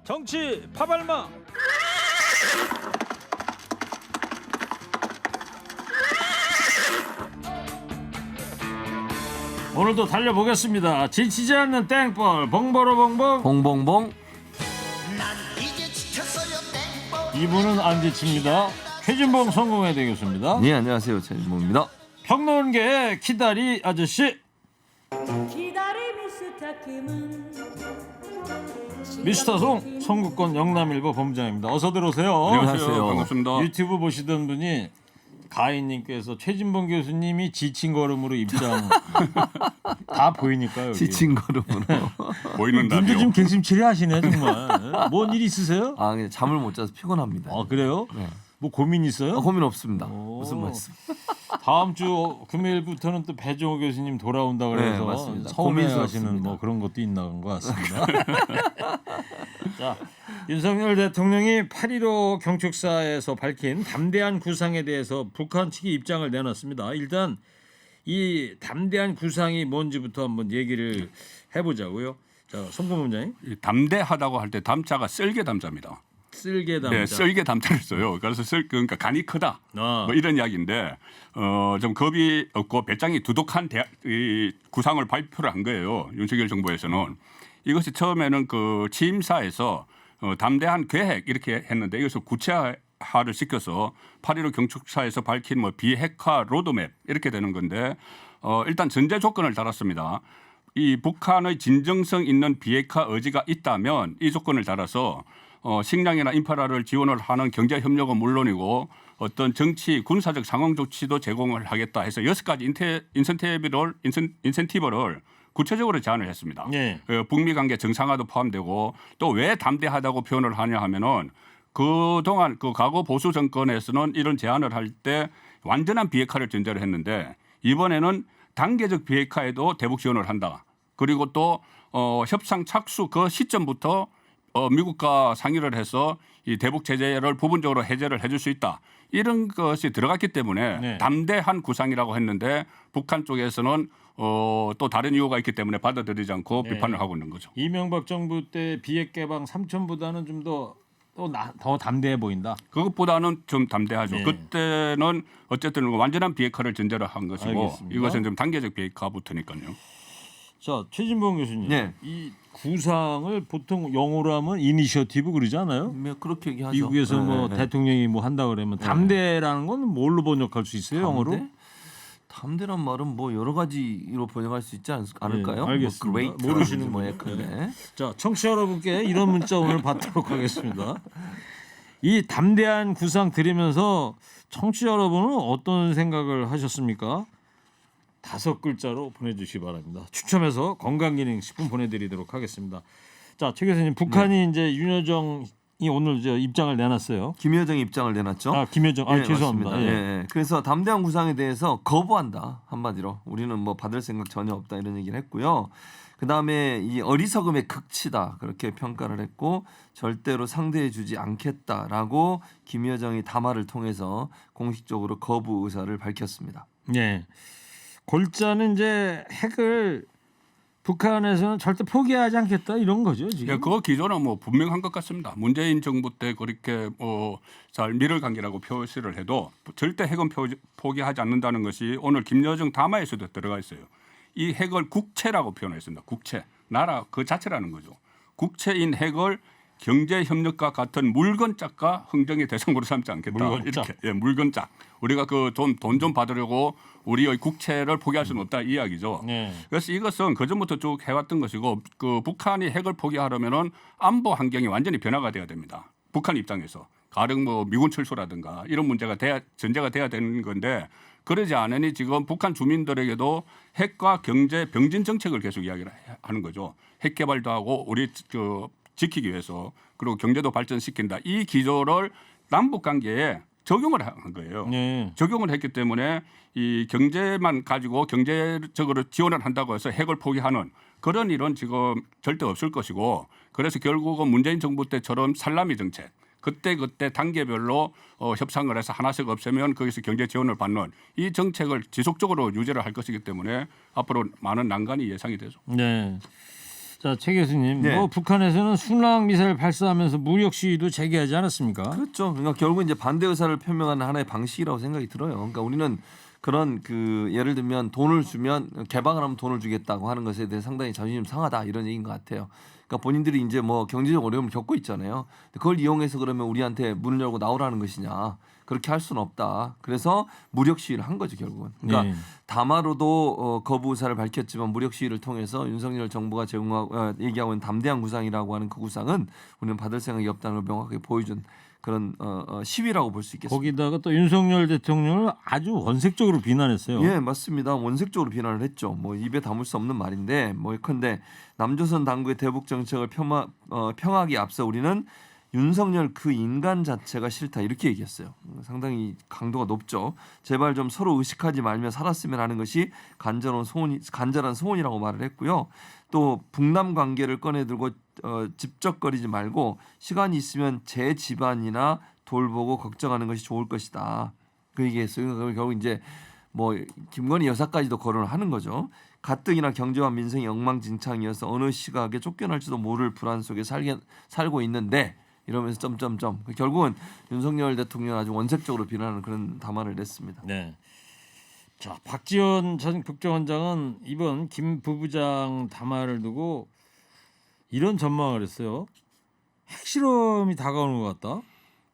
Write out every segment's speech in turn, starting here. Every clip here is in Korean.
정치 파발마. 오늘도 달려보겠습니다. 지치지 않는 땡벌 봉보로 봉봉. 봉봉봉. 이분은 안 지칩니다. 최진봉 성공회대 교수입니다. 네, 안녕하세요. 최진봉입니다. 평론계의 키다리 아저씨 미스터송 선구권 영남일보 본부장입니다. 어서 들어오세요. 안녕하세요. 반갑습니다. 유튜브 보시던 분이 가인님께서 최진봉 교수님이 지친 걸음으로 입장 다 보이니까요. 여기. 지친 걸음으로. 보이는 눈도 답이요. 좀 개심치레 하시네 정말. 뭔 일 있으세요? 아, 그냥 잠을 못 자서 피곤합니다. 아 그래요? 네. 뭐 고민 있어요? 고민 없습니다. 오. 무슨 말씀? 다음 주 금요일부터는 또 배종호 교수님 돌아온다 그래서 네, 맞습니다. 서울에 가시는 고민스럽습니다. 뭐 그런 것도 있나 것 같습니다. 자, 윤석열 대통령이 8.15 경축사에서 밝힌 담대한 구상에 대해서 북한 측이 입장을 내놨습니다. 일단 이 담대한 구상이 뭔지부터 한번 얘기를 해보자고요. 자, 송금 원장님. 이 담대하다고 할 때 담자가 쓸개 담자입니다. 쓸개 담자. 네, 쓸개 담자를 써요. 그래서 그러니까 간이 크다. 아. 뭐 이런 이야기인데 좀 겁이 없고 배짱이 두둑한 이 구상을 발표를 한 거예요. 윤석열 정부에서는 이것이 처음에는 그 취임사에서 담대한 계획 이렇게 했는데 이것을 구체화를 시켜서 8.15 경축사에서 밝힌 뭐 비핵화 로드맵 이렇게 되는 건데 일단 전제 조건을 달았습니다. 이 북한의 진정성 있는 비핵화 의지가 있다면 이 조건을 달아서 식량이나 인프라를 지원을 하는 경제 협력은 물론이고 어떤 정치 군사적 상황 조치도 제공을 하겠다 해서 6가지 인센티브를 구체적으로 제안을 했습니다. 네. 북미 관계 정상화도 포함되고 또 왜 담대하다고 표현을 하냐 하면은 그동안 그 과거 보수 정권에서는 이런 제안을 할 때 완전한 비핵화를 전제로 했는데 이번에는 단계적 비핵화에도 대북 지원을 한다. 그리고 또 협상 착수 그 시점부터 미국과 상의를 해서 이 대북 제재를 부분적으로 해제를 해줄 수 있다. 이런 것이 들어갔기 때문에 네. 담대한 구상이라고 했는데 북한 쪽에서는 또 다른 이유가 있기 때문에 받아들이지 않고 네. 비판을 하고 있는 거죠. 이명박 정부 때 비핵 개방 3천보다는 좀 더 담대해 보인다. 그것보다는 좀 담대하죠. 네. 그때는 어쨌든 완전한 비핵화를 전제로 한 것이고 알겠습니다. 이것은 좀 단계적 비핵화부터니까요. 자, 최진봉 교수님. 네. 이 구상을 보통 영어로 하면 이니셔티브 그러지 않아요? 그렇게 얘기하죠. 미국에서 뭐 네. 대통령이 뭐 한다 그러면 담대라는 건 뭘로 번역할 수 있어요, 영어로? 담대? 담대란 말은 뭐 여러 가지로 번역할 수 있지 않을까요? 네, 알겠습니다. 뭐 great 모르시는 뭐 분은. 약간. 자, 청취자 여러분께 이런 문자 오늘 받도록 하겠습니다. 이 담대한 구상 들으면서 청취자 여러분은 어떤 생각을 하셨습니까? 5글자로 보내주시기 바랍니다. 추첨해서 건강기능식품 보내드리도록 하겠습니다. 자, 최 교수님, 북한이 이제 윤여정이 오늘 입장을 내놨어요. 김여정 입장을 내놨죠. 아, 김여정. 네, 죄송합니다. 맞습니다. 예. 예. 그래서 담대한 구상에 대해서 거부한다 한마디로 우리는 뭐 받을 생각 전혀 없다 이런 얘기를 했고요. 그 다음에 이 어리석음의 극치다 그렇게 평가를 했고 절대로 상대해주지 않겠다라고 김여정이 담화를 통해서 공식적으로 거부 의사를 밝혔습니다. 예. 골자는 이제 핵을 북한에서는 절대 포기하지 않겠다 이런 거죠 지금. 예, 그 기조는 뭐 분명한 것 같습니다. 문재인 정부 때 그렇게 잘 밀을 관계라고 표시를 해도 절대 핵은 포기하지 않는다는 것이 오늘 김여정 담화에서도 들어가 있어요. 이 핵을 국채라고 표현했습니다. 국채, 나라 그 자체라는 거죠. 국채인 핵을 경제 협력과 같은 물건짝과 흥정의 대상으로 삼지 않겠다. 물건짝. 이렇게 물건짝. 우리가 그 돈 좀 받으려고 우리의 국채를 포기할 수는 없다 이 이야기죠. 네. 그래서 이것은 그전부터 쭉 해왔던 것이고 그 북한이 핵을 포기하려면은 안보 환경이 완전히 변화가 돼야 됩니다. 북한 입장에서 가령 뭐 미군 철수라든가 이런 문제가 전제가 돼야 되는 건데 그러지 않으니 지금 북한 주민들에게도 핵과 경제 병진 정책을 계속 이야기를 하는 거죠. 핵 개발도 하고 우리 지키기 위해서 그리고 경제도 발전시킨다. 이 기조를 남북 관계에 적용을 한 거예요. 네. 적용을 했기 때문에 이 경제만 가지고 경제적으로 지원을 한다고 해서 핵을 포기하는 그런 일은 지금 절대 없을 것이고 그래서 결국은 문재인 정부 때처럼 살라미 정책 그때 단계별로 협상을 해서 하나씩 없애면 거기서 경제 지원을 받는 이 정책을 지속적으로 유지를 할 것이기 때문에 앞으로 많은 난관이 예상이 되죠. 네. 자, 최 교수님, 네. 뭐 북한에서는 순항 미사일 발사하면서 무력 시위도 제기하지 않았습니까? 그렇죠. 그러니까 결국 이제 반대 의사를 표명하는 하나의 방식이라고 생각이 들어요. 그러니까 우리는 그런 그 예를 들면 돈을 주면 개방을 하면 돈을 주겠다고 하는 것에 대해 상당히 자존심 상하다 이런 얘기인 것 같아요. 그러니까 본인들이 이제 뭐 경제적 어려움을 겪고 있잖아요. 그걸 이용해서 그러면 우리한테 문을 열고 나오라는 것이냐? 그렇게 할 수는 없다. 그래서 무력 시위를 한 거죠 결국은. 그러니까 네. 담화로도 거부 의사를 밝혔지만 무력 시위를 통해서 윤석열 정부가 제공하고 얘기하고 있는 담대한 구상이라고 하는 그 구상은 우리는 받을 생각이 없다는 걸 명확하게 보여준 그런 시위라고 볼 수 있겠습니다. 거기다가 또 윤석열 대통령을 아주 원색적으로 비난했어요. 예, 맞습니다. 원색적으로 비난을 했죠. 뭐 입에 담을 수 없는 말인데 뭐 예컨대 남조선 당국의 대북 정책을 평하기 앞서 우리는 윤석열 그 인간 자체가 싫다 이렇게 얘기했어요. 상당히 강도가 높죠. 제발 좀 서로 의식하지 말며 살았으면 하는 것이 간절한 소원이라고 말을 했고요. 또 북남 관계를 꺼내들고 집적거리지 말고 시간이 있으면 제 집안이나 돌보고 걱정하는 것이 좋을 것이다. 그 얘기했어요. 결국 이제 뭐 김건희 여사까지도 거론을 하는 거죠. 가뜩이나 경제와 민생이 엉망진창이어서 어느 시각에 쫓겨날지도 모를 불안 속에 살고 있는데 이러면서 점점점 결국은 윤석열 대통령 아주 원색적으로 비난하는 그런 담화를 냈습니다. 네. 자, 박지원 전 국정원장은 이번 김 부부장 담화를 두고 이런 전망을 했어요. 핵실험이 다가오는 것 같다.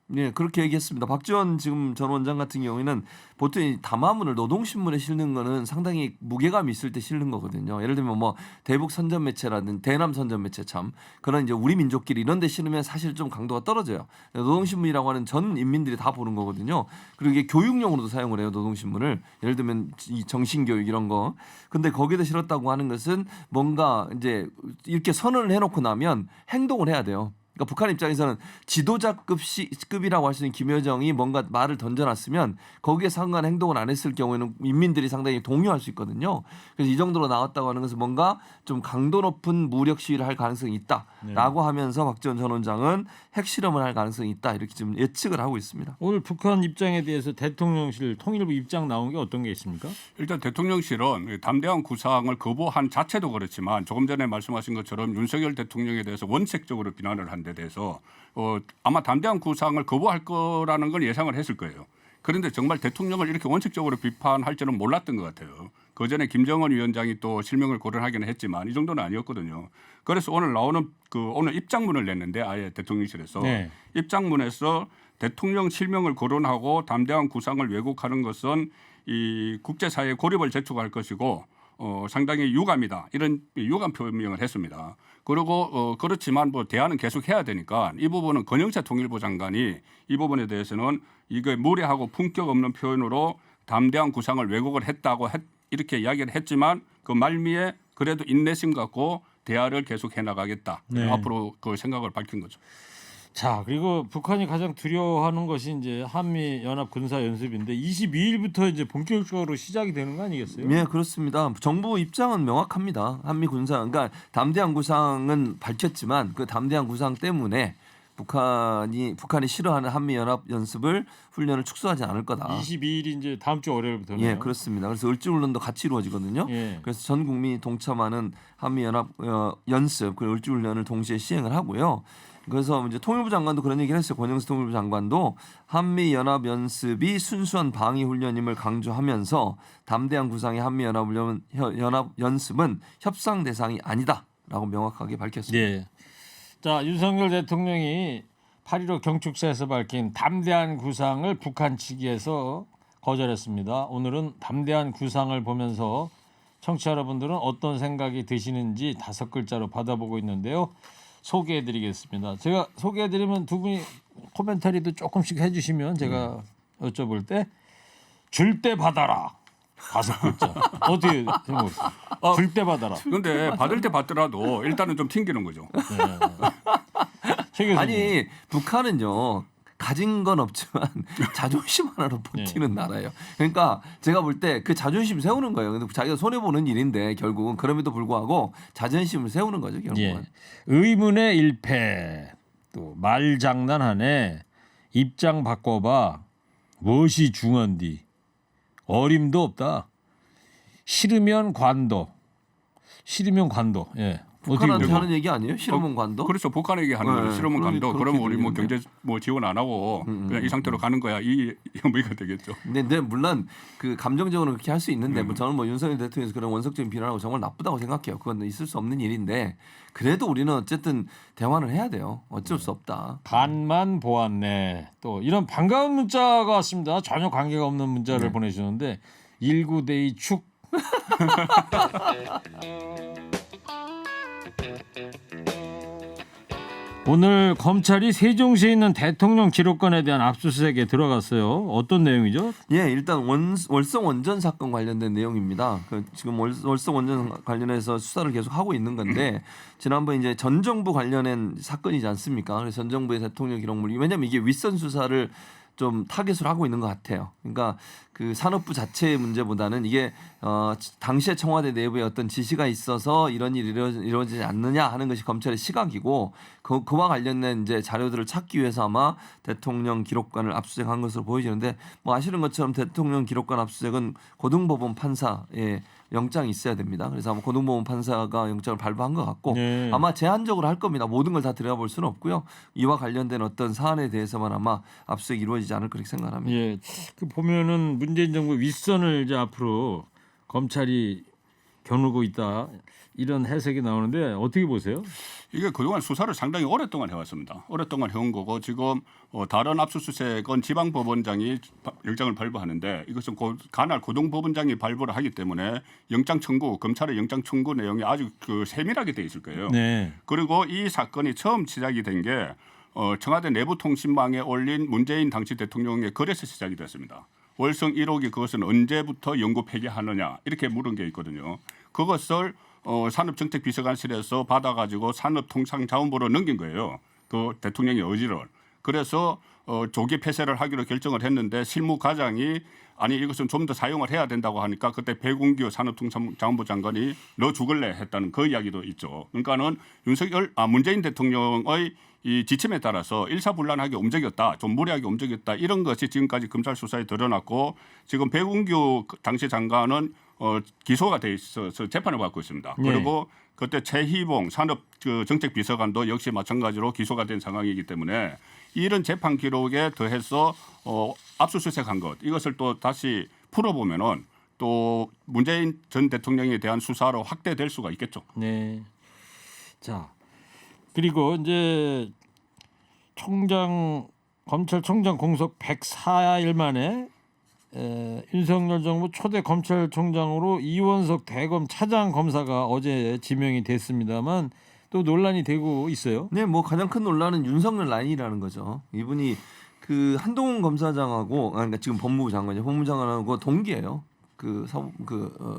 네, 그렇게 얘기했습니다. 박지원 지금 전 원장 같은 경우에는 보통 이 담화문을 노동신문에 실는 거는 상당히 무게감 있을 때 실는 거거든요. 예를 들면 뭐 대북 선전 매체라든 대남 선전 매체 참 그런 이제 우리 민족끼리 이런 데 실으면 사실 좀 강도가 떨어져요. 노동신문이라고 하는 전 인민들이 다 보는 거거든요. 그리고 이게 교육용으로도 사용을 해요. 노동신문을. 예를 들면 이 정신교육 이런 거. 근데 거기다 실었다고 하는 것은 뭔가 이제 이렇게 선언을 해놓고 나면 행동을 해야 돼요. 그러니까 북한 입장에서는 지도자급이라고 할 수 있는 김여정이 뭔가 말을 던져놨으면 거기에 상응한 행동을 안 했을 경우에는 인민들이 상당히 동요할 수 있거든요. 그래서 이 정도로 나왔다고 하는 것은 뭔가 좀 강도 높은 무력 시위를 할 가능성이 있다라고 하면서 박지원 전 원장은 핵실험을 할 가능성이 있다 이렇게 지금 예측을 하고 있습니다. 오늘 북한 입장에 대해서 대통령실 통일부 입장 나온 게 어떤 게 있습니까? 일단 대통령실은 담대한 구상을 거부한 자체도 그렇지만 조금 전에 말씀하신 것처럼 윤석열 대통령에 대해서 원색적으로 비난을 한 데 대해서 아마 담대한 구상을 거부할 거라는 걸 예상을 했을 거예요. 그런데 정말 대통령을 이렇게 원칙적으로 비판할 줄은 몰랐던 것 같아요. 그 전에 김정은 위원장이 또 실명을 거론하기는 했지만 이 정도는 아니었거든요. 그래서 오늘 나오는 오늘 입장문을 냈는데 아예 대통령실에서 네. 입장문에서 대통령 실명을 거론하고 담대한 구상을 왜곡하는 것은 이 국제사회 고립을 재촉할 것이고 상당히 유감이다 이런 유감 표명을 했습니다. 그리고 그렇지만 뭐 대화는 계속 해야 되니까 이 부분은 권영세 통일부 장관이 이 부분에 대해서는 이게 무례하고 품격 없는 표현으로 담대한 구상을 왜곡을 했다고 이렇게 이야기를 했지만 그 말미에 그래도 인내심 갖고 대화를 계속 해나가겠다. 네. 앞으로 그 생각을 밝힌 거죠. 자, 그리고 북한이 가장 두려워하는 것이 이제 한미 연합 군사 연습인데 22일부터 이제 본격적으로 시작이 되는 거 아니겠어요? 네, 그렇습니다. 정부 입장은 명확합니다. 한미 군사, 그러니까 담대한 구상은 밝혔지만 그 담대한 구상 때문에 북한이 싫어하는 한미 연합 연습을 훈련을 축소하지 않을 거다. 22일이 이제 다음 주 월요일부터네요. 예, 그렇습니다. 그래서 을지훈련도 같이 이루어지거든요. 예. 그래서 전 국민이 동참하는 한미 연합 연습 그 을지훈련을 동시에 시행을 하고요. 그래서 이제 통일부 장관도 그런 얘기를 했어요. 권영세 통일부 장관도 한미 연합 연습이 순수한 방위 훈련임을 강조하면서 담대한 구상의 한미 연합 연습은 협상 대상이 아니다라고 명확하게 밝혔습니다. 예. 자, 윤석열 대통령이 8.15 경축사에서 밝힌 담대한 구상을 북한 측에서 거절했습니다. 오늘은 담대한 구상을 보면서 청취자 여러분들은 어떤 생각이 드시는지 5글자로 받아보고 있는데요. 소개해드리겠습니다. 제가 소개해드리면 두 분이 코멘터리도 조금씩 해주시면 제가 여쭤볼 때 줄 때 받아라 5글자 어떻게 생각하세요? 줄 때 받아라. 그런데 받을 때 받더라도 일단은 좀 튕기는 거죠. 최 교수님. 아니 북한은요. 가진 건 없지만 자존심 하나로 버티는 나라예요. 그러니까 제가 볼 때 그 자존심 세우는 거예요. 근데 자기가 손해 보는 일인데 결국은 그럼에도 불구하고 자존심을 세우는 거죠. 결국은. 예. 의문의 일패 또 말장난하네 입장 바꿔봐 무엇이 중한디 어림도 없다 싫으면 관도 예 북한한테 어떻게 하는 얘기 아니에요? 실험원 관도? 그렇죠. 북한에게 하는 네, 거죠. 실험은 간도. 그렇게 그러면 우리 뭐 들리는데. 경제 뭐 지원 안 하고 그냥 이 상태로 가는 거야. 이 의미가 되겠죠. 근데 물론 그 감정적으로 그렇게 할 수 있는데 뭐 저는 뭐 윤석열 대통령에서 그런 원석적인 비난하고 정말 나쁘다고 생각해요. 그건 있을 수 없는 일인데 그래도 우리는 어쨌든 대화는 해야 돼요. 어쩔 수 없다. 간만 보았네. 또 이런 반가운 문자가 왔습니다. 전혀 관계가 없는 문자를 보내주셨는데 19대의 축. 오늘 검찰이 세종시에 있는 대통령 기록관에 대한 압수수색에 들어갔어요. 어떤 내용이죠? 예, 일단 월성 원전 사건 관련된 내용입니다. 지금 월성 원전 관련해서 수사를 계속 하고 있는 건데 지난번 이제 전 정부 관련된 사건이지 않습니까? 그래서 전 정부의 대통령 기록물 왜냐하면 이게 윗선 수사를 좀 타겟으로 하고 있는 것 같아요. 그러니까 그 산업부 자체의 문제보다는 이게 당시에 청와대 내부에 어떤 지시가 있어서 이런 일이 이루어지지 않느냐 하는 것이 검찰의 시각이고 그와 관련된 이제 자료들을 찾기 위해서 아마 대통령 기록관을 압수수색한 것으로 보여지는데 뭐 아시는 것처럼 대통령 기록관 압수수색은 고등법원 판사의 영장이 있어야 됩니다. 그래서 아마 고등법원 판사가 영장을 발부한 것 같고 네. 아마 제한적으로 할 겁니다. 모든 걸 다 들여다볼 수는 없고요. 이와 관련된 어떤 사안에 대해서만 아마 압수수색이 이루어지지 않을 그렇게 생각합니다. 예, 그 보면은 문재인 정부 윗선을 이제 앞으로 검찰이 겨누고 있다 이런 해석이 나오는데 어떻게 보세요? 이게 그동안 수사를 상당히 오랫동안 해왔습니다. 오랫동안 해온 거고 지금 다른 압수수색은 지방법원장이 영장을 발부하는데 이것은 관할 고등법원장이 발부를 하기 때문에 영장 청구, 검찰의 영장 청구 내용이 아주 그 세밀하게 돼 있을 거예요. 네. 그리고 이 사건이 처음 시작이 된 게 청와대 내부통신망에 올린 문재인 당시 대통령의 글에서 시작이 됐습니다. 월성 1호기 그것은 언제부터 연구 폐기하느냐 이렇게 물은 게 있거든요. 그것을 산업정책비서관실에서 받아가지고 산업통상자원부로 넘긴 거예요. 그 대통령의 의지를. 그래서 조기 폐쇄를 하기로 결정을 했는데 실무과장이 아니 이것은 좀 더 사용을 해야 된다고 하니까 그때 배군규 산업통상자원부 장관이 너 죽을래 했다는 그 이야기도 있죠. 그러니까는 문재인 대통령의 이 지침에 따라서 일사불란하게 움직였다, 좀 무리하게 움직였다 이런 것이 지금까지 검찰 수사에 드러났고 지금 배군규 당시 장관은 기소가 돼 있어서 재판을 받고 있습니다. 네. 그리고 그때 최희봉 산업정책비서관도 역시 마찬가지로 기소가 된 상황이기 때문에 이런 재판 기록에 더해서 압수수색한 것 이것을 또 다시 풀어보면은 또 문재인 전 대통령에 대한 수사로 확대될 수가 있겠죠. 네. 자, 그리고 이제 검찰총장 공석 104일 만에 윤석열 정부 초대 검찰총장으로 이원석 대검 차장 검사가 어제 지명이 됐습니다만 또 논란이 되고 있어요. 네, 뭐 가장 큰 논란은 윤석열 라인이라는 거죠. 이분이 그 한동훈 검사장하고 그러니까 지금 법무부 장관이죠. 법무부 장관하고 동기예요.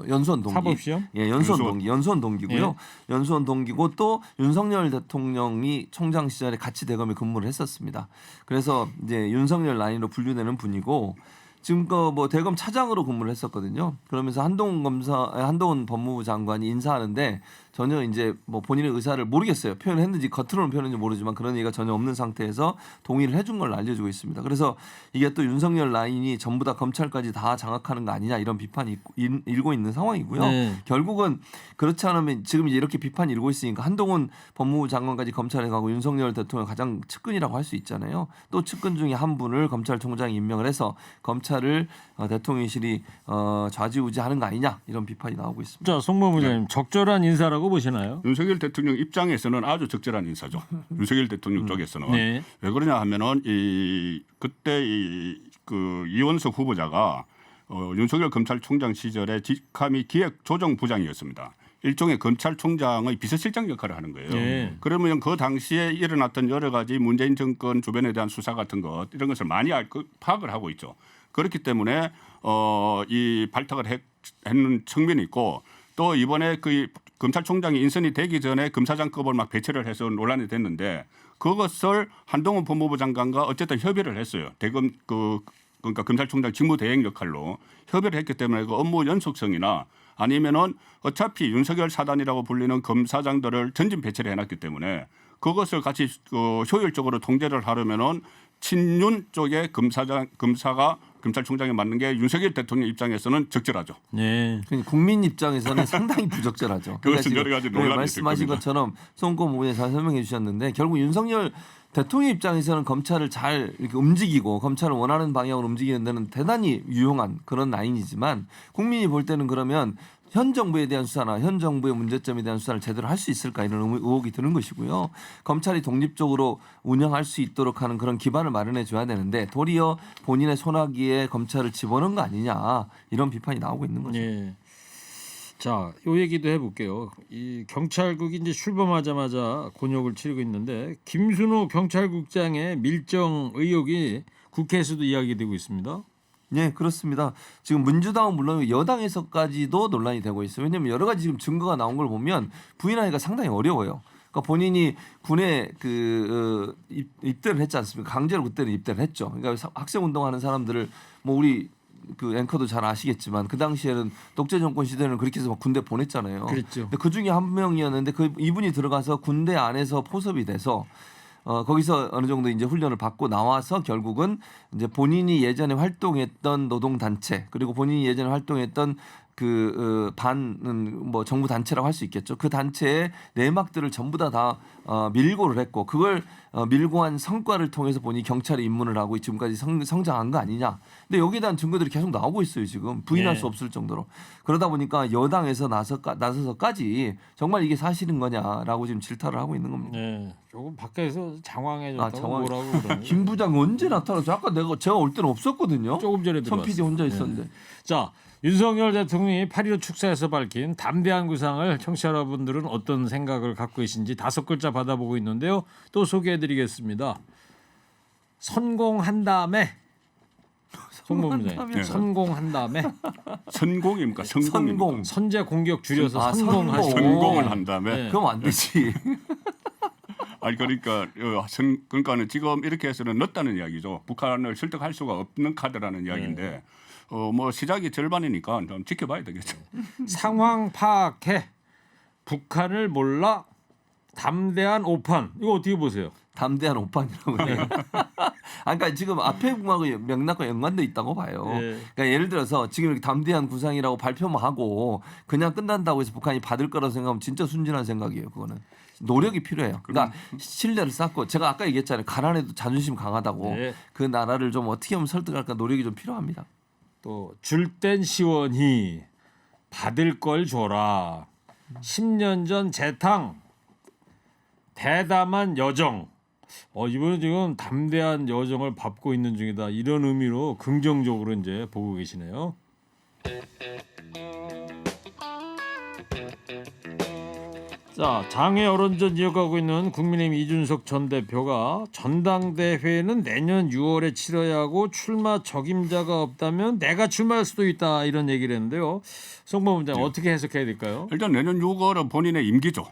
연수원 동기. 사법시험? 예, 연수원 동기고요. 연수원 동기고 또 윤석열 대통령이 총장 시절에 같이 대검에 근무를 했었습니다. 그래서 이제 윤석열 라인으로 분류되는 분이고 지금 뭐 대검 차장으로 근무를 했었거든요. 그러면서 한동훈 법무부 장관이 인사하는데 전혀 이제 뭐 본인의 의사를 모르겠어요. 표현했는지 겉으로는 표현했는지 모르지만 그런 얘기가 전혀 없는 상태에서 동의를 해준 걸로 알려지고 있습니다. 그래서 이게 또 윤석열 라인이 전부 다 검찰까지 다 장악하는 거 아니냐 이런 비판이 일고 있는 상황이고요. 네. 결국은 그렇지 않으면 지금 이제 이렇게 비판이 일고 있으니까 한동훈 법무부 장관까지 검찰에 가고 윤석열 대통령 가장 측근이라고 할 수 있잖아요. 또 측근 중에 한 분을 검찰총장이 임명을 해서 검찰을 대통령실이 좌지우지하는 거 아니냐 이런 비판이 나오고 있습니다. 자, 송범우 의원님 적절한 인사라고 보시나요? 윤석열 대통령 입장에서는 아주 적절한 인사죠. 윤석열 대통령 쪽에서는 네. 왜 그러냐 하면은 그때 그 이원석 후보자가 윤석열 검찰총장 시절에 직함이 기획조정부장이었습니다. 일종의 검찰총장의 비서실장 역할을 하는 거예요. 네. 그러면 그 당시에 일어났던 여러 가지 문재인 정권 주변에 대한 수사 같은 것 이런 것을 많이 파악을 하고 있죠. 그렇기 때문에 이 발탁을 했는 측면이 있고 또 이번에 그 검찰총장이 인선이 되기 전에 검사장급을 막 배치를 해서 논란이 됐는데 그것을 한동훈 법무부 장관과 어쨌든 협의를 했어요. 대검 그러니까 검찰총장 직무대행 역할로 협의를 했기 때문에 그 업무 연속성이나 아니면은 어차피 윤석열 사단이라고 불리는 검사장들을 전진 배치를 해놨기 때문에 그것을 같이 효율적으로 통제를 하려면은 친윤 쪽의 검사가 검찰총장에 맞는 게 윤석열 대통령 입장에서는 적절하죠. 네. 그러니까 국민 입장에서는 상당히 부적절하죠. 그것은 지금 여러 가지 논란이 말씀하신 있을 겁니다. 것처럼 송권 부분에 잘 설명해 주셨는데 결국 윤석열 대통령 입장에서는 검찰을 잘 이렇게 움직이고 검찰을 원하는 방향으로 움직이는 데는 대단히 유용한 그런 라인이지만 국민이 볼 때는 그러면 현 정부에 대한 수사나 현 정부의 문제점에 대한 수사를 제대로 할 수 있을까 이런 의혹이 드는 것이고요. 검찰이 독립적으로 운영할 수 있도록 하는 그런 기반을 마련해 줘야 되는데 도리어 본인의 손아귀에 검찰을 집어넣은 거 아니냐 이런 비판이 나오고 있는 거죠. 네. 자, 요 얘기도 해볼게요. 이 경찰국이 이제 출범하자마자 곤욕을 치르고 있는데 김순호 경찰국장의 밀정 의혹이 국회에서도 이야기되고 있습니다. 네, 그렇습니다. 지금 민주당은 물론 여당에서까지도 논란이 되고 있어요. 왜냐하면 여러 가지 지금 증거가 나온 걸 보면 부인하기가 상당히 어려워요. 그러니까 본인이 군에 입대를 했지 않습니까? 강제로 그때는 입대를 했죠. 그러니까 학생 운동하는 사람들을 뭐 우리 그 앵커도 잘 아시겠지만 그 당시에는 독재 정권 시대는 그렇게 해서 막 군대 보냈잖아요. 그랬죠. 근데 그 중에 한 명이었는데 이분이 들어가서 군대 안에서 포섭이 돼서 거기서 어느 정도 이제 훈련을 받고 나와서 결국은 이제 본인이 예전에 활동했던 노동 단체 그리고 본인이 예전에 활동했던 반은 뭐 정부 단체라고 할 수 있겠죠. 그 단체의 내막들을 전부 다 밀고를 했고 그걸 밀고 한 성과를 통해서 본인이 경찰에 입문을 하고 지금까지 성장한 거 아니냐. 근데 여기에 대한 증거들이 계속 나오고 있어요. 지금 부인할 네. 수 없을 정도로. 그러다 보니까 여당에서 나서서까지 정말 이게 사실인 거냐라고 지금 질타를 하고 있는 겁니다. 네. 조금 밖에서 장황해졌다고 장황. 뭐라고 그러는 김 부장 언제 나타났죠? 아까 제가 올 때는 없었거든요. 조금 전에 천 PD 들어왔어요. 혼자 있었는데. 자, 윤석열 대통령이 8.15 축사에서 밝힌 담대한 구상을 청취자 여러분들은 어떤 생각을 갖고 계신지 5글자 받아보고 있는데요. 또 소개해드리겠습니다. 선공한 다음에 송범부장 네. 선공한 다음에 선공입니까? 성공입니까? 선공. 선제 공격 줄여서 선공. 선공하시고 선공을 한 다음에 네. 그럼 안 되지. 아니 그러니까 그러니까는 지금 이렇게 해서는 넣었다는 이야기죠. 북한을 설득할 수가 없는 카드라는 이야기인데 뭐 시작이 절반이니까 좀 지켜봐야 되겠죠. 상황 파악해 북한을 몰라 담대한 오판 이거 어떻게 보세요? 담대한 오판이라고 해요. 그러니까 지금 앞에 공하고 맥락과 연관돼 있다고 봐요. 네. 그러니까 예를 들어서 지금 이렇게 담대한 구상이라고 발표만 하고 그냥 끝난다고 해서 북한이 받을 거라고 생각하면 진짜 순진한 생각이에요. 그거는 노력이 필요해요. 그러니까 신뢰를 쌓고 제가 아까 얘기했잖아요. 가난해도 자존심 강하다고 네. 그 나라를 좀 어떻게 하면 설득할까 노력이 좀 필요합니다. 또 줄 땐 시원히 받을 걸 줘라. 10년 전 재탕 대담한 여정. 이번에 지금 담대한 여정을 밟고 있는 중이다. 이런 의미로 긍정적으로 이제 보고 계시네요. 자, 장외 여론전 이어가고 있는 국민의힘 이준석 전 대표가 전당대회는 내년 6월에 치러야 하고 출마 적임자가 없다면 내가 출마할 수도 있다 이런 얘기를 했는데요. 송범부장 어떻게 해석해야 될까요? 일단 내년 6월은 본인의 임기죠.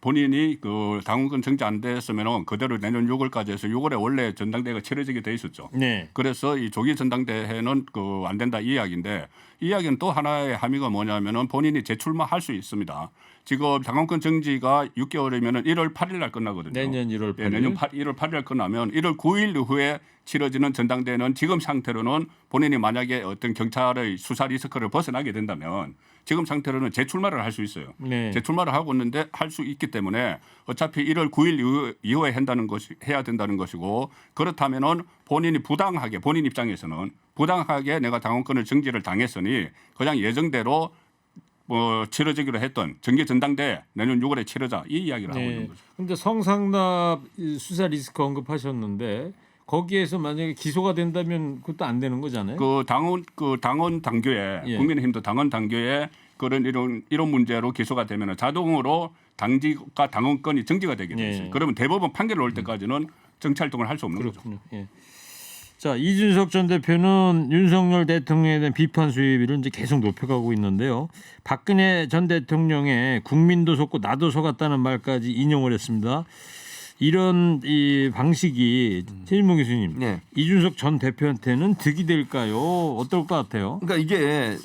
본인이 그 당원권 정지 안 됐으면은 그대로 내년 6월까지 해서 6월에 원래 전당대회가 치러지게 돼 있었죠. 네. 그래서 이 조기 전당대회는 그 안 된다 이 이야기인데 이 이야기는 또 하나의 함의가 뭐냐면은 본인이 재출마할 수 있습니다. 지금 당원권 정지가 6개월이면은 1월 8일 날 끝나거든요. 내년 1월 8일. 예, 내년 1월 8일 날 끝나면 1월 9일 이후에 치러지는 전당대회는 지금 상태로는 본인이 만약에 어떤 경찰의 수사 리스크를 벗어나게 된다면 지금 상태로는 재출마를 할 수 있어요. 네. 재출마를 하고 있는데 할 수 있기 때문에 어차피 1월 9일 이후에 해야 된다는 것이고 그렇다면은 본인이 부당하게 본인 입장에서는 부당하게 내가 당원권을 정지를 당했으니 그냥 예정대로 치러지기로 했던 정기 전당대회 내년 6월에 치러자 이 이야기를 하고 있는 거죠. 그런데 성상납 수사 리스크 언급하셨는데 거기에서 만약에 기소가 된다면 그것도 안 되는 거잖아요. 그 당원 당규에 예. 국민의힘도 당원 당규에 그런 이런 문제로 기소가 되면 자동으로 당직과 당원권이 정지가 되게 돼 있어요. 예. 그러면 대법원 판결 나올 때까지는 정치 활동을 할 수 없는 거죠. 그렇군요. 예. 자, 이준석 전 대표는 윤석열 대통령에 대한 비판 수위를 이제 계속 높여가고 있는데요. 박근혜 전 대통령의 국민도 속고 나도 속았다는 말까지 인용을 했습니다. 이런 이 방식이 최진봉 교수님, 네. 이준석 전 대표한테는 득이 될까요? 어떨 것 같아요? 그러니까 이게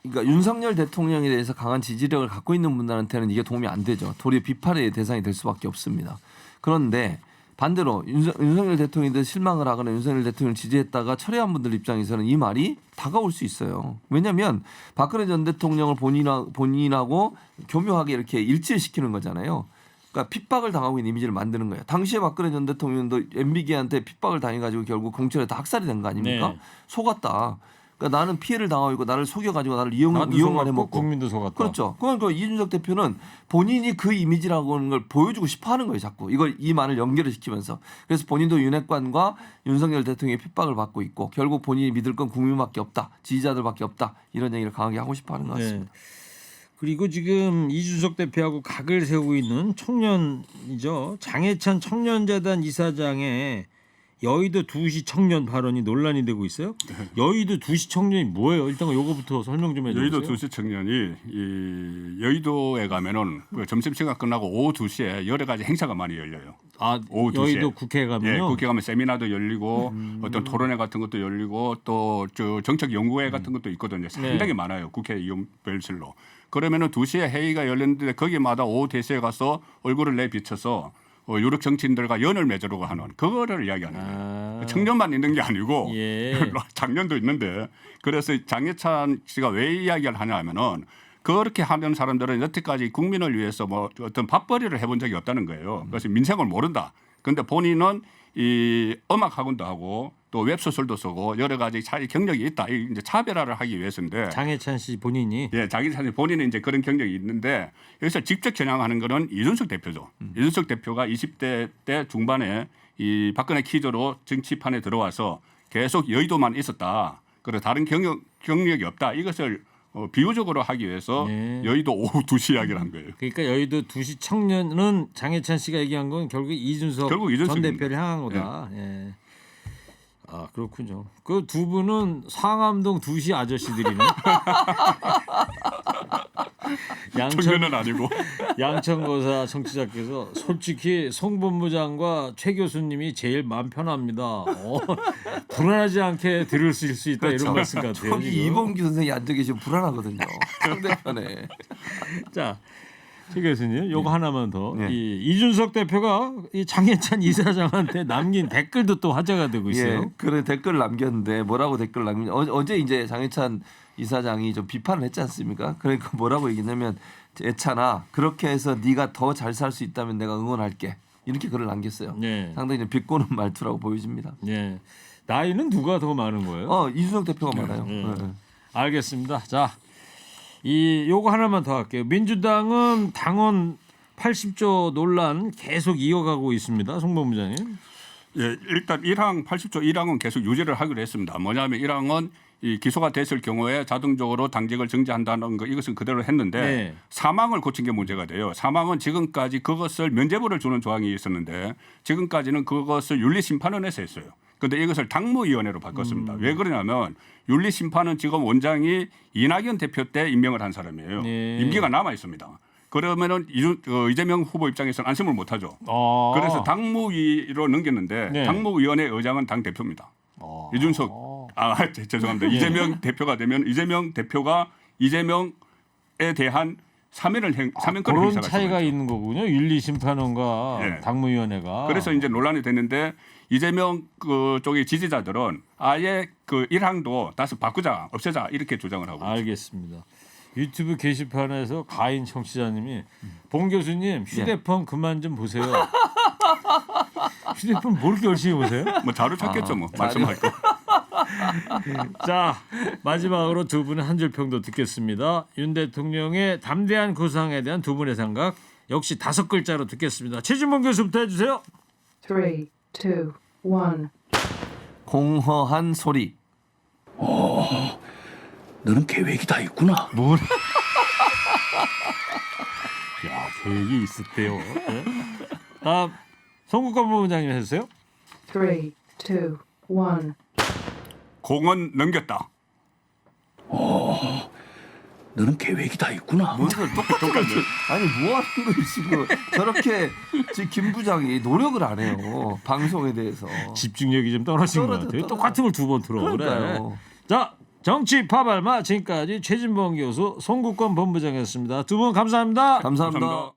그러니까 윤석열 대통령에 대해서 강한 지지력을 갖고 있는 분들한테는 이게 도움이 안 되죠. 도리어 비판의 대상이 될 수밖에 없습니다. 그런데 반대로 윤석열 대통령한테 실망을 하거나 윤석열 대통령을 지지했다가 철회한 분들 입장에서는 이 말이 다가올 수 있어요. 왜냐하면 박근혜 전 대통령을 본인하고 교묘하게 이렇게 일치시키는 거잖아요. 그러니까 핍박을 당하고 있는 이미지를 만드는 거예요. 당시에 박근혜 전 대통령도 MB계한테 핍박을 당해가지고 결국 공천에 다 학살이 된 거 아닙니까? 네. 속았다. 그러니까 나는 피해를 당하고 있고 나를 속여가지고 나를 나도 이용만 속았고 해먹고. 국민도 속았다. 그렇죠. 그러니까 이준석 대표는 본인이 그 이미지라고 하는 걸 보여주고 싶어하는 거예요. 자꾸 이걸 이 말을 연결을 시키면서. 그래서 본인도 윤핵관과 윤석열 대통령의 핍박을 받고 있고 결국 본인이 믿을 건 국민밖에 없다. 지지자들밖에 없다. 이런 얘기를 강하게 하고 싶어하는 것 같습니다. 네. 그리고 지금 이준석 대표하고 각을 세우고 있는 청년이죠. 장해찬 청년재단 이사장의 여의도 2시 청년 발언이 논란이 되고 있어요. 여의도 2시 청년이 뭐예요? 일단 요거부터 설명 좀 해주세요. 여의도 2시 청년이 이 여의도에 가면은 그 점심시간 끝나고 오후 2시에 여러 가지 행사가 많이 열려요. 아, 오후 2시에. 여의도 국회에 가면요. 예, 국회 가면 세미나도 열리고 어떤 토론회 같은 것도 열리고 또 저 정책 연구회 같은 것도 있거든요. 상당히 많아요. 국회 이용별실로. 그러면은 2시에 회의가 열렸는데 거기마다 오후 4시에 가서 얼굴을 내비쳐서 유력 정치인들과 연을 맺으려고 하는 그거를 이야기하는 거예요. 청년만 있는 게 아니고 예. 작년도 있는데 그래서 장해찬 씨가 왜 이야기를 하냐면은 그렇게 하는 사람들은 여태까지 국민을 위해서 뭐 어떤 밥벌이를 해본 적이 없다는 거예요. 그래서 민생을 모른다. 그런데 본인은 이 음악 학원도 하고 또 웹소설도 쓰고 여러 가지 경력이 있다. 이제 차별화를 하기 위해서인데. 장해찬 씨 본인이 예, 자기 사실 본인은 이제 그런 경력이 있는데 여기서 직접 겨냥하는 거는 이준석 대표죠. 이준석 대표가 20대 때 중반에 이 박근혜 키저로 정치판에 들어와서 계속 여의도만 있었다. 그리고 다른 경력이 없다. 이것을 비유적으로 하기 위해서 네. 여의도 오후 2시 이야기를 한 거예요. 그러니까 여의도 2시 청년은 장해찬 씨가 얘기한 건 결국 이준석 전 이준석입니다. 대표를 향한 거다. 예. 아 그렇군요. 그 두 분은 상암동 2시 아저씨들이네. 청년은 아니고. 양천거사 청취자께서 솔직히 송 본부장과 최 교수님이 제일 마음 편합니다. 불안하지 않게 들을 수 있다 이런 말씀 같아요. 저기 지금. 이범기 선생이 앉아 계시면 불안하거든요. 상대편에. 자, 최 교수님, 요거 하나만 더. 네. 이준석 대표가 이 장해찬 이사장한테 남긴 댓글도 또 화제가 되고 있어요. 예, 그래 댓글 남겼는데 뭐라고 댓글 남겼냐? 어제 이제 장해찬 이사장이 좀 비판을 했지 않습니까? 그러니까 뭐라고 얘기냐면 애찬아 그렇게 해서 네가 더 잘 살 수 있다면 내가 응원할게. 이렇게 글을 남겼어요. 네. 상당히 좀 비꼬는 말투라고 보여집니다. 네. 나이는 누가 더 많은 거예요? 이준석 대표가 많아요. 네. 네. 알겠습니다. 자, 요거 하나만 더 할게요. 민주당은 당원 80조 논란 계속 이어가고 있습니다. 송 본부장님. 예, 일단 1항 80조 1항은 계속 유지를 하기로 했습니다. 뭐냐면 1항은 이 기소가 됐을 경우에 자동적으로 당직을 정지한다는 거 이것은 그대로 했는데 네. 사망을 고친 게 문제가 돼요. 사망은 지금까지 그것을 면죄부를 주는 조항이 있었는데 지금까지는 그것을 윤리심판원에서 했어요. 그런데 이것을 당무위원회로 바꿨습니다. 왜 그러냐면 윤리심판은 지금 원장이 이낙연 대표 때 임명을 한 사람이에요. 네. 임기가 남아 있습니다. 그러면은 이재명 후보 입장에서는 안심을 못하죠. 그래서 당무위로 넘겼는데 네. 당무위원회 의장은 당 대표입니다. 이준석 죄송합니다. 네. 이재명 대표가 되면 이재명 대표가 이재명에 대한 사면권을 그런 행사할 수가 차이가 있죠. 있는 거군요. 윤리심판원과 네. 당무위원회가. 그래서 이제 논란이 됐는데 이재명 쪽의 지지자들은 아예 그 1항도 다시 바꾸자, 없애자 이렇게 주장을 하고 있습니다. 알겠습니다. 유튜브 게시판에서 가인 청취자님이 봉 교수님 휴대폰 그만 좀 보세요. 휴대폰 뭘 이렇게 열심히 보세요? 뭐 자료 찾겠죠, 뭐 말씀할 거. 자, 마지막으로 두 분의 한 줄 평도 듣겠습니다. 윤 대통령의 담대한 구상에 대한 두 분의 생각 역시 5글자로 듣겠습니다. 최진봉 교수부터 해주세요. 3, 2, 1. 공허한 소리. 너는 계획이 다 있구나. 뭘? 야, 계획이 있었대요. 네? 다음 송국권 부부장님 해주세요. 3, 2, 1. 공은 넘겼다. 너는 계획이 다 있구나. 뭔 소리 똑같은 걸 아니 뭐 하는 거예요 지금 저렇게 지금 김 부장이 노력을 안 해요 방송에 대해서. 집중력이 좀 떨어진 것 같아요. 똑같은 걸 두 번 들어. 그래. 그러니까요. 자, 정치 파발마 지금까지 최진봉 교수, 송국권 본부장이었습니다. 두 분 감사합니다. 감사합니다. 감사합니다.